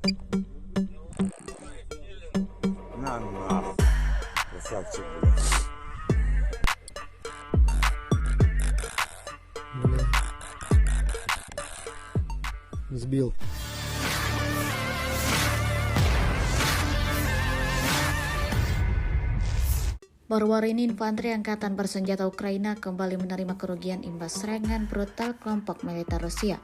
На нахуй. Красавчик, блядь. Сбил. Baru-baru ini infanteri angkatan bersenjata Ukraina kembali menerima kerugian imbas serangan brutal kelompok militer Rusia.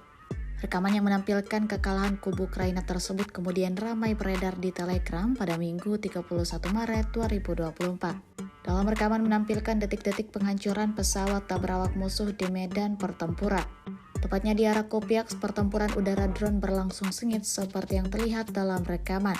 Rekaman yang menampilkan kekalahan kubu Ukraina tersebut kemudian ramai beredar di Telegram pada Minggu 31 Maret 2024. Dalam rekaman menampilkan detik-detik penghancuran pesawat tak berawak musuh di medan pertempuran. Tepatnya di arah Kupiaks, pertempuran udara drone berlangsung sengit seperti yang terlihat dalam rekaman,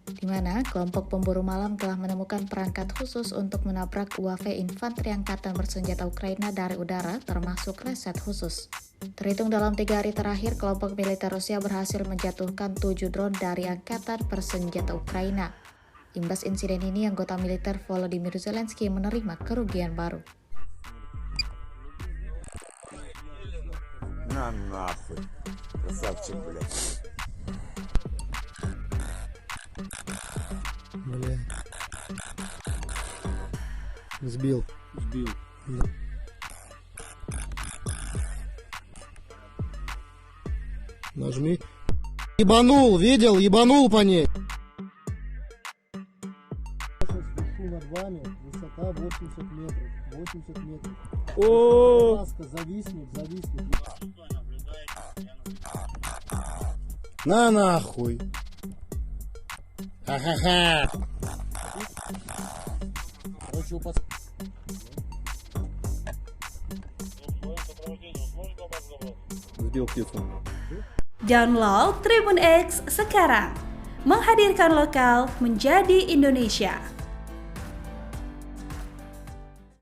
di mana kelompok pemburu malam telah menemukan perangkat khusus untuk menabrak UAV infanteri angkatan bersenjata Ukraina dari udara termasuk reset khusus. Terhitung dalam 3 hari terakhir, kelompok militer Rusia berhasil menjatuhkan 7 drone dari angkatan bersenjata Ukraina. Imbas insiden ini, anggota militer Volodymyr Zelensky menerima kerugian baru. На нахуй. Красавчик, блядь. Бля. Сбил. Нажми. Ебанул, видел? Ебанул по ней. Сейчас над вами, высота 80 метров. 80 метров. О, Маска зависнет. На нахуй. Ха-ха-ха. Короче, Сбил птицу. Download Tribun X sekarang, menghadirkan lokal menjadi Indonesia.